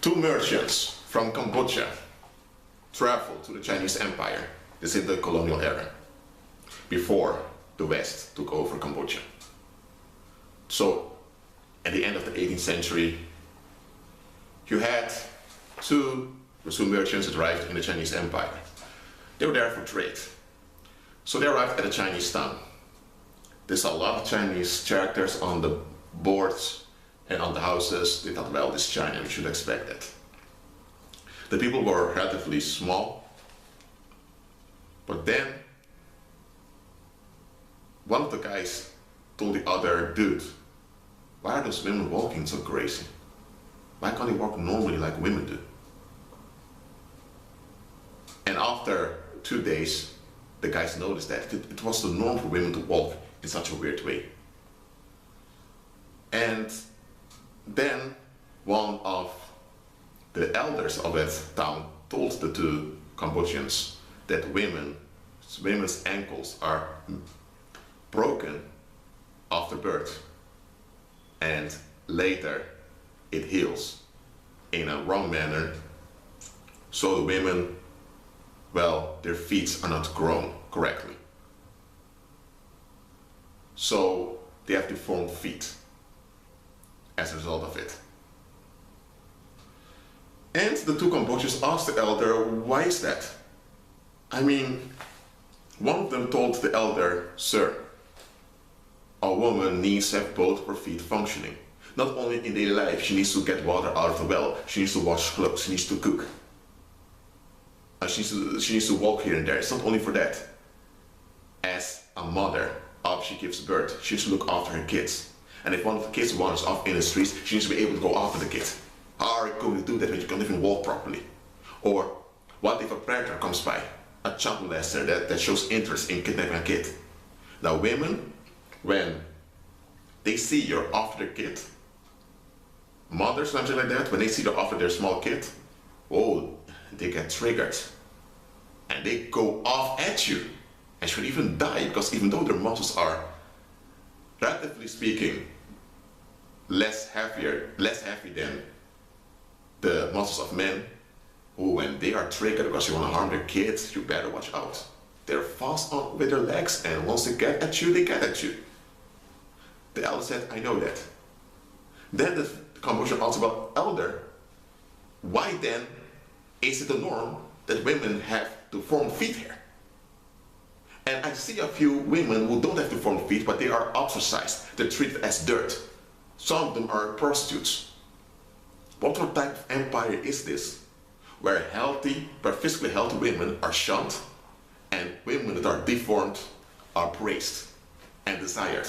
Two merchants from Cambodia traveled to the Chinese Empire. This is the colonial era, before the West took over Cambodia. So, at the end of the 18th century, you had two merchants that arrived in the Chinese Empire. They were there for trade. So they arrived at a Chinese town. There's a lot of Chinese characters on the boards and on the houses. They thought, well, this is China, we should expect that. The people were relatively small, but then one of the guys told the other, dude, why are those women walking so crazy? Why can't they walk normally like women do? And after 2 days, the guys noticed that it was the norm for women to walk in such a weird way. And then one of the elders of that town told the two Cambodians that women's ankles are broken after birth, and later it heals in a wrong manner, so the women, well, their feet are not grown correctly. So they have deformed feet as a result of it. And the two Cambodians asked the elder, why is that? I mean, one of them told the elder, sir, a woman needs to have both her feet functioning. Not only in daily life, she needs to get water out of the well, she needs to wash clothes, she needs to cook. She needs to walk here and there. It's not only for that. As a mother, after she gives birth, she needs to look after her kids. And if one of the kids wanders off in the streets, she needs to be able to go after the kid. How are you going to do that when you can't even walk properly? Or what if a predator comes by, a child molester that shows interest in kidnapping a kid? Now women, when they see you're after their kid, mothers, something like that, when they see you're after their small kid, oh, they get triggered. And they go off at you and should even die, because even though their muscles are, relatively speaking, less heavy than the muscles of men, who when they are triggered because you want to harm their kids, you better watch out. They're fast on with their legs, and once they get at you, they get at you. The elder said, I know that. Then the Cambodian asked about, elder, why then is it the norm that women have deformed feet here? And I see a few women who don't have deformed feet, but they are ostracized. They're treated as dirt. Some of them are prostitutes. What type of empire is this? Where physically healthy women are shunned, and women that are deformed are praised and desired.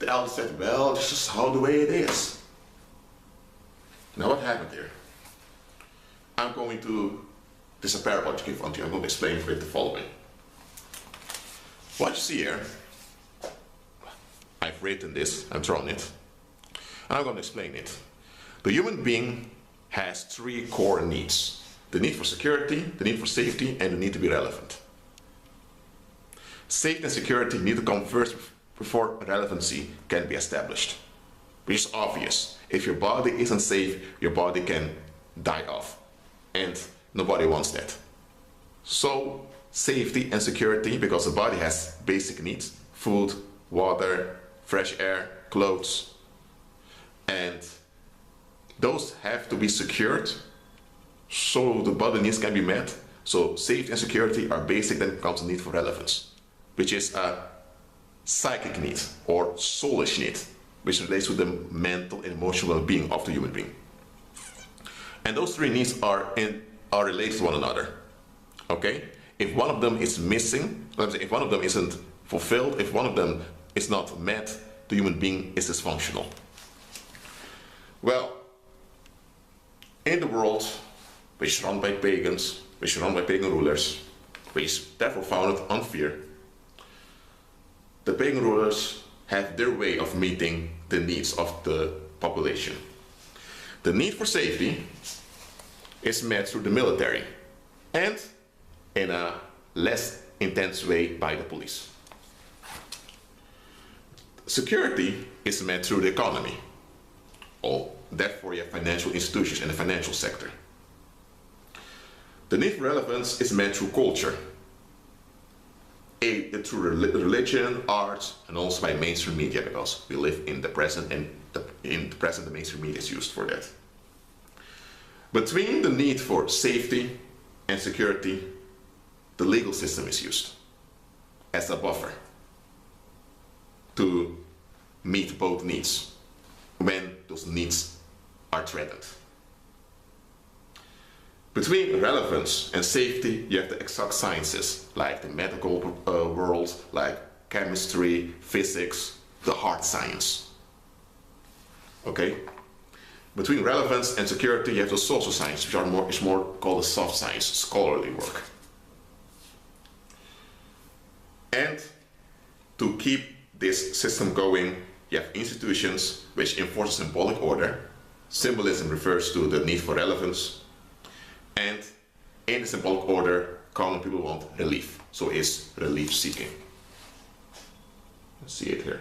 The elder said, well, this is how the way it is. Now what happened here? I'm going to, this is a parable to give unto you. I'm going to explain for you the following. What you see here, I've written this, I've drawn it, and I'm going to explain it. The human being has three core needs: the need for security, the need for safety, and the need to be relevant. Safety and security need to come first before relevancy can be established, which is obvious. If your body isn't safe, your body can die off, and nobody wants that. So safety and security, because the body has basic needs: food, water, fresh air, clothes, and those have to be secured so the body needs can be met. So safety and security are basic. Then comes the need for relevance, which is a psychic need or soulish need, which relates to the mental and emotional well-being of the human being. And those three needs are related to one another. Okay? If one of them is missing, if one of them isn't fulfilled, if one of them is not met, the human being is dysfunctional. Well, in the world which is run by pagans, which is run by pagan rulers, which is therefore founded on fear, the pagan rulers have their way of meeting the needs of the population. The need for safety is met through the military, and in a less intense way by the police. Security is met through the economy. All therefore you have financial institutions in the financial sector. The need for relevance is met through culture, through religion, art, and also by mainstream media, because we live in the present, and in the present the mainstream media is used for that. Between the need for safety and security, the legal system is used as a buffer to meet both needs when those needs are threatened. Between relevance and safety, you have the exact sciences, like the medical world, like chemistry, physics, the hard science. Okay? Between relevance and security, you have the social science, which is more called the soft science, scholarly work. And to keep this system going, you have institutions which enforce a symbolic order. Symbolism refers to the need for relevance. And in the symbolic order, common people want relief. So it's relief seeking. Let's see it here.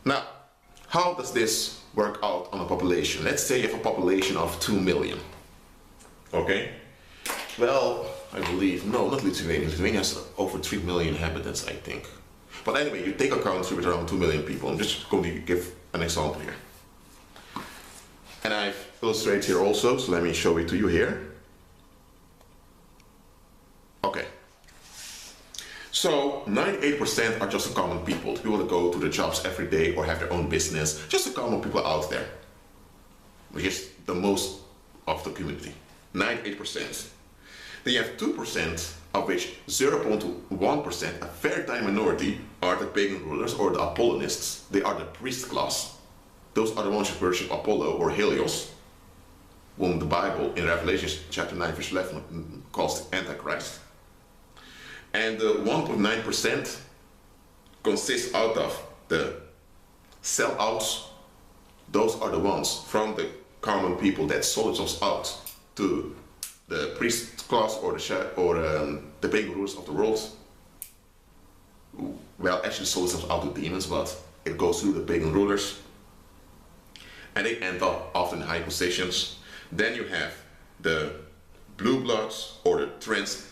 Now, how does this work out on a population? Let's say you have a population of 2 million. Okay? Well, I believe, no, not Lithuania. Lithuania has over 3 million inhabitants, I think. But anyway, you take a country with around 2 million people. I'm just going to give an example here. And I've illustrated here also, so let me show it to you here. Okay. So 98% are just the common people that go to the jobs every day or have their own business, just the common people out there, which is the most of the community, 98%. Then you have 2%, of which 0.1%, a very tiny minority, are the pagan rulers or the Apollonists. They are the priest class. Those are the ones who worship Apollo or Helios, whom the Bible in Revelation chapter 9 verse 11 calls the Antichrist. And the 1.9% consists out of the sellouts. Those are the ones from the common people that sold themselves out to the priest class or the pagan rulers of the world. Well, actually sold themselves out to demons, but it goes through the pagan rulers. And they end up often in high positions. Then you have the blue bloods or the trans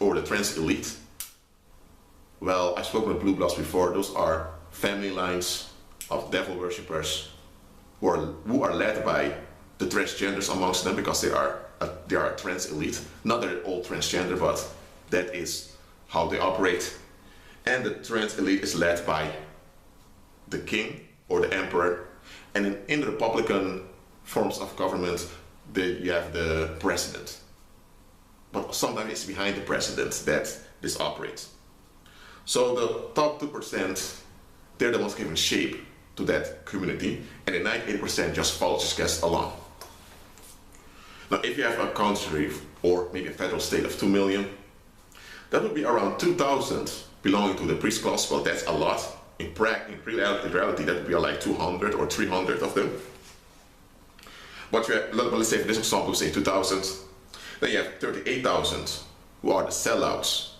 elite. Well, I've spoken of blue bloods before. Those are family lines of devil worshippers who are led by the transgenders amongst them, because they are a trans elite. Not that they're all transgender, but that is how they operate. And the trans elite is led by the king or the emperor. And in the Republican forms of government, you have the president. But sometimes it's behind the president that this operates. So the top 2%, they're the ones giving shape to that community, and the 98% just follows, just gets along. Now, if you have a country or maybe a federal state of 2 million, that would be around 2,000 belonging to the priest class. Well, that's a lot. In reality, that would be like 200 or 300 of them. But let's say for this example, we say 2,000. Then you have 38,000 who are the sellouts,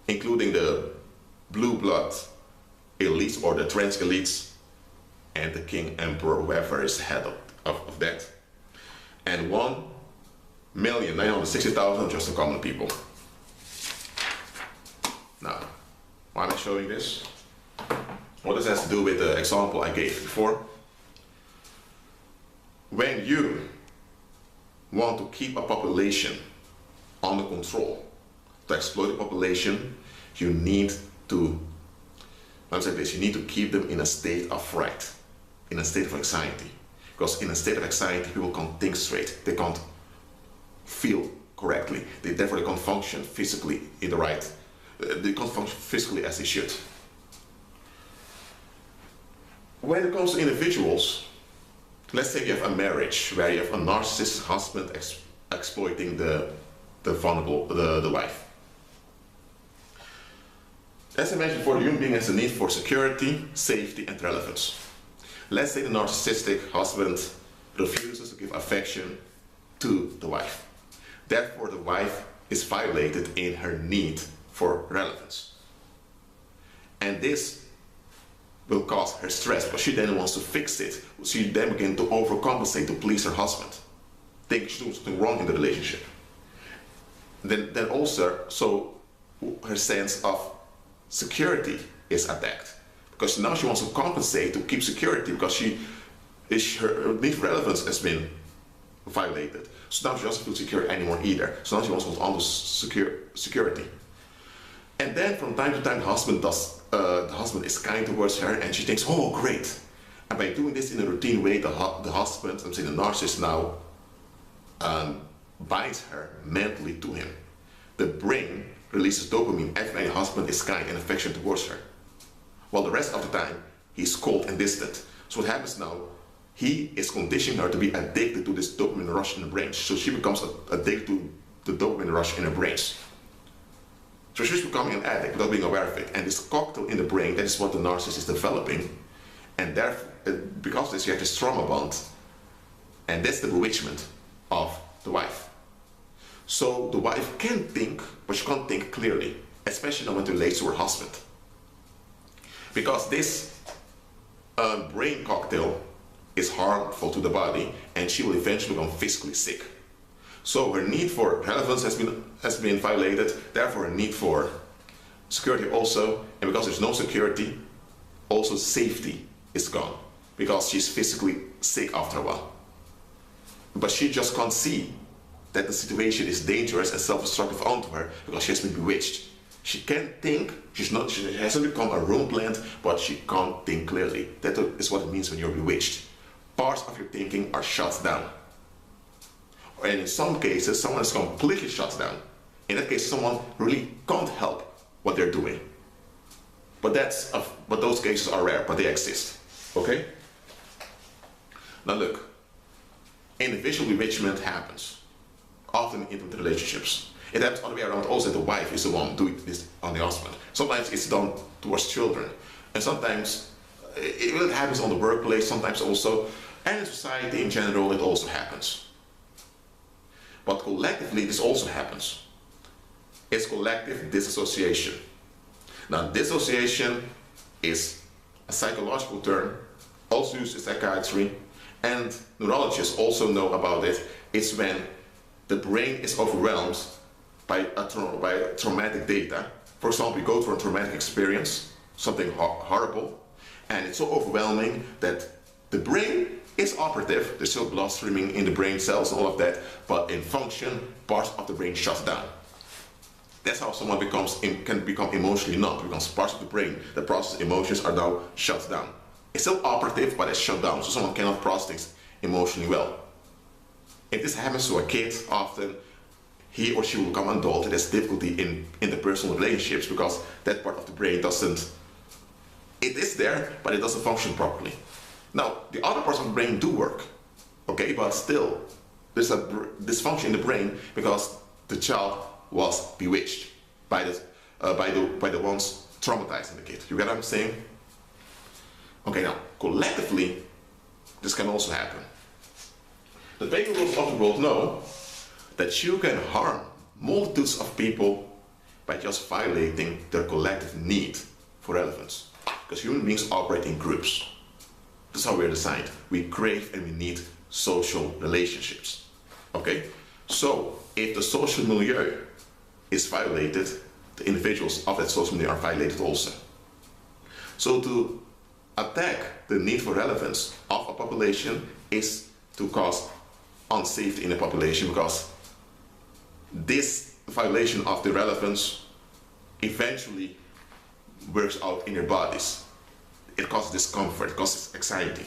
including the blue blood elites or the trans elites, and the king, emperor, whoever is head of that. And 1,960,000 just the common people. Now, why am I showing this? What this has to do with the example I gave before. When you want to keep a population under control, to exploit the population, you need to, you need to keep them in a state of fright, in a state of anxiety. Because in a state of anxiety, people can't think straight, they can't feel correctly, therefore they can't function physically in the right, they can't function physically as they should. When it comes to individuals, let's say you have a marriage where you have a narcissistic husband exploiting the vulnerable, the wife. As I mentioned before, the human being has a need for security, safety, and relevance. Let's say the narcissistic husband refuses to give affection to the wife. Therefore, the wife is violated in her need for relevance. And this will cause her stress, because she then wants to fix it. She then begins to overcompensate to please her husband, thinking she's doing something wrong in the relationship. Then also, so her sense of security is attacked, because now she wants to compensate to keep security, because her need for relevance has been violated. So now she doesn't feel secure anymore either. So now she wants to hold on to security. And then from time to time the husband is kind towards her, and she thinks, oh great. And by doing this in a routine way, the husband, I'm saying the narcissist now, binds her mentally to him. The brain releases dopamine every time the husband is kind and affectionate towards her, while the rest of the time he's cold and distant. So what happens now, he is conditioning her to be addicted to this dopamine rush in the brain. So she becomes addicted to the dopamine rush in her brains. So she's becoming an addict without being aware of it. And this cocktail in the brain, that is what the narcissist is developing. And therefore, because of this, you have this trauma bond. And that's the bewitchment of the wife. So the wife can think, but she can't think clearly, especially when it relates to her husband. Because this brain cocktail is harmful to the body, and she will eventually become physically sick. So her need for relevance has been violated, therefore her need for security also, and because there's no security, also safety is gone, because she's physically sick after a while. But she just can't see that the situation is dangerous and self-destructive onto her, because she has been bewitched. She can't think, she hasn't become a room plant, but she can't think clearly. That is what it means when you're bewitched. Parts of your thinking are shut down. And in some cases, someone is completely shut down. In that case, someone really can't help what they're doing. But those cases are rare, but they exist. Okay? Now look, individual bewitchment happens, often in intimate relationships. It happens all the way around also that the wife is the one doing this on the husband. Sometimes it's done towards children. And sometimes it happens on the workplace, sometimes also, and in society in general it also happens. But collectively this also happens. It's collective disassociation. Now dissociation is a psychological term, also used in psychiatry, and neurologists also know about it. It's when the brain is overwhelmed by traumatic data. For example, you go through a traumatic experience, something horrible, and it's so overwhelming that the brain is operative, there's still blood streaming in the brain cells and all of that, but in function, parts of the brain shut down. That's how someone can become emotionally numb, because parts of the brain that process emotions are now shut down. It's still operative, but it's shut down, so someone cannot process things emotionally well. If this happens to a kid, often he or she will become an adult and has difficulty in interpersonal relationships, because that part of the brain it is there, but it doesn't function properly. Now, the other parts of the brain do work, okay, but still, there's a dysfunction in the brain because the child was bewitched by the ones traumatizing the kid. You get what I'm saying? Okay, now, collectively, this can also happen. The pagan rules of the world know that you can harm multitudes of people by just violating their collective need for relevance. Because human beings operate in groups. That's how we're designed. We crave and we need social relationships. Okay? So, if the social milieu is violated, the individuals of that social milieu are violated also. So to attack the need for relevance of a population is to cause unsafety in the population, because this violation of the relevance eventually works out in your bodies. It causes discomfort, it causes anxiety.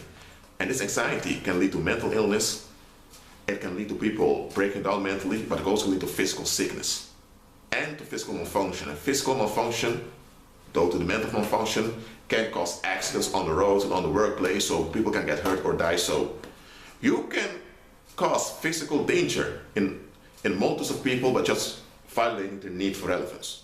And this anxiety can lead to mental illness, it can lead to people breaking down mentally, but it can also lead to physical sickness and to physical malfunction. And physical malfunction, though to the mental malfunction, can cause accidents on the roads and on the workplace, so people can get hurt or die. So you can cause physical danger in multitudes of people by just violating the need for relevance.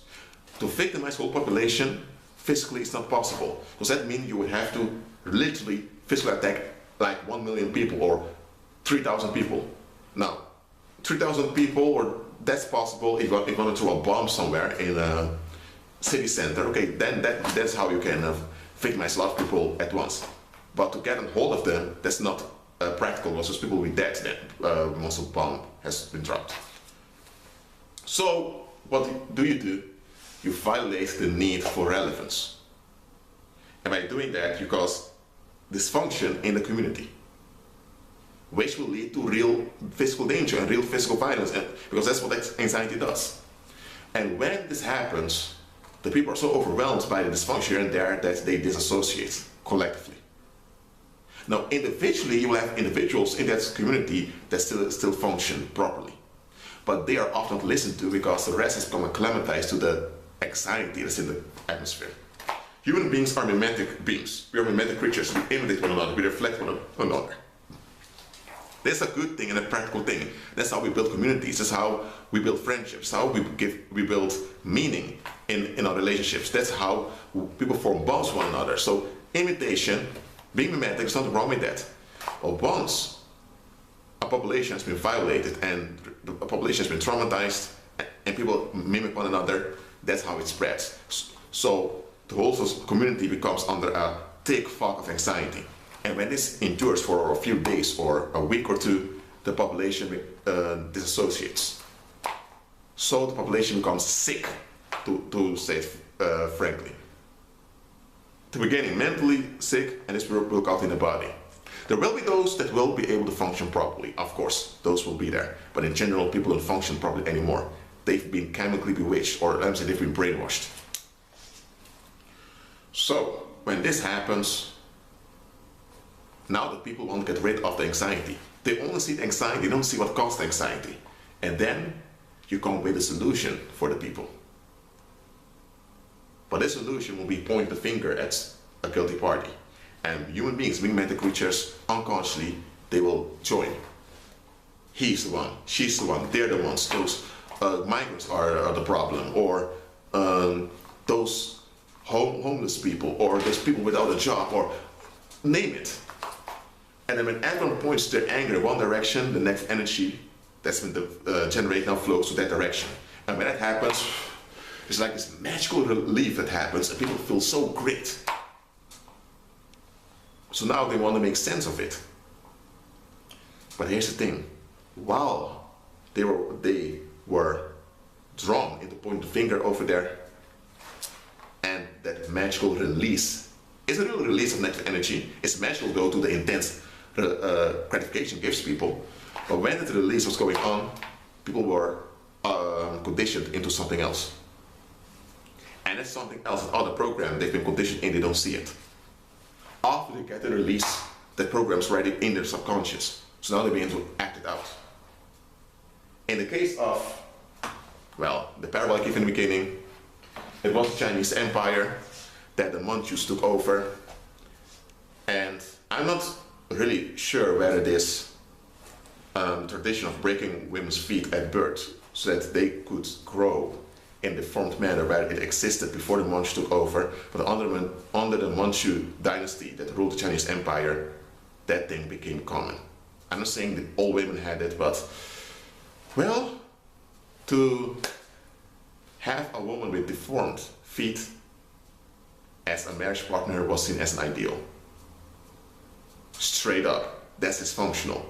To victimize the whole population, physically it's not possible, because that means you would have to literally physically attack like 1 million people or 3,000 people. Now, 3,000 people, or that's possible if you're going to throw a bomb somewhere in a city center, okay, then that's how you can victimize a lot of people at once. But to get a hold of them, that's not practical. Most people will be dead then once a bomb has been dropped. So what do? You violate the need for relevance. And by doing that, you cause dysfunction in the community, which will lead to real physical danger and real physical violence, because that's what anxiety does. And when this happens, the people are so overwhelmed by the dysfunction here and there that they disassociate collectively. Now, individually, you will have individuals in that community that still function properly. But they are often not listened to because the rest has become acclimatized to the anxiety that's in the atmosphere. Human beings are mimetic beings. We are mimetic creatures. We imitate one another. We reflect one another. That's a good thing and a practical thing. That's how we build communities. That's how we build friendships. How we build meaning in our relationships. That's how people form bonds with one another. So imitation, being mimetic, there's nothing wrong with that. But once a population has been violated and the population has been traumatized and people mimic one another, that's how it spreads. So the whole community becomes under a thick fog of anxiety. And when this endures for a few days or a week or two, the population disassociates. So the population becomes sick, to say it frankly. To beginning mentally sick, and this will work out in the body. There will be those that will be able to function properly, of course, those will be there. But in general, people don't function properly anymore. They've been chemically bewitched, or let me say they've been brainwashed. So, when this happens, now that people want to get rid of the anxiety, they only see the anxiety, they don't see what caused the anxiety. And then you come with a solution for the people. But this solution will be pointing the finger at a guilty party. And human beings, being mental creatures, unconsciously, they will join. He's the one, she's the one, they're the ones, those migrants are the problem, or those homeless people, or those people without a job, or name it. And then when everyone points their anger in one direction, the next energy that's been generated now flows to that direction. And when that happens, it's like this magical relief that happens, and people feel so great. So now they want to make sense of it. But here's the thing. While they were drawn into pointing the finger over there, and that magical release is a real release of negative energy. It's magical though to the intense gratification it gives people. But when the release was going on, people were conditioned into something else. And that's something else that other programs they've been conditioned in, they don't see it. After they get the release, that program's already in their subconscious. So now they begin to act it out. In the case of, well, the parable I gave in the beginning, it was the Chinese Empire that the Manchus took over. And I'm not really sure whether this tradition of breaking women's feet at birth so that they could grow in the formed manner where it existed before the Manchus took over, but under the Manchu dynasty that ruled the Chinese Empire, that thing became common. I'm not saying that all women had it, but, well, to have a woman with deformed feet as a marriage partner was seen as an ideal. Straight up, that's dysfunctional.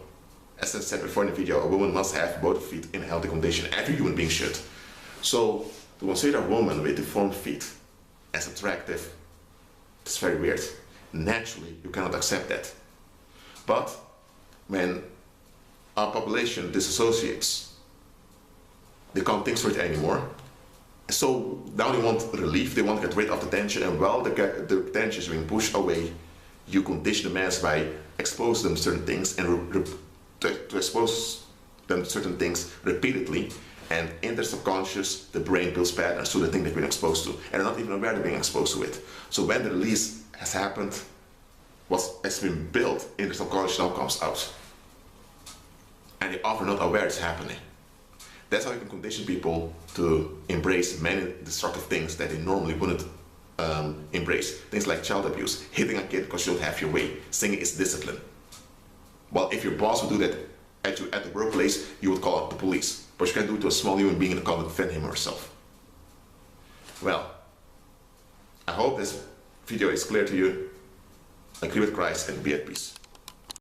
As I said before in the video, a woman must have both feet in a healthy condition. Every human being should. So, to consider a woman with deformed feet as attractive, it's very weird. Naturally, you cannot accept that. But when our population disassociates, they can't think straight anymore. So now they want relief, they want to get rid of the tension, and while the tension is being pushed away, you condition the mass by exposing them to certain things and to expose them to certain things repeatedly. And in their subconscious, the brain builds patterns to the thing they've been exposed to, and they're not even aware they're being exposed to it. So when the release has happened, what has been built in the subconscious now comes out. And they're often not aware it's happening. That's how you can condition people to embrace many destructive things that they normally wouldn't embrace. Things like child abuse, hitting a kid because you don't have your way, saying it's discipline. Well, if your boss would do that at the workplace, you would call up the police. But you can't do it to a small human being and can't defend him or herself. Well, I hope this video is clear to you, agree with Christ and be at peace.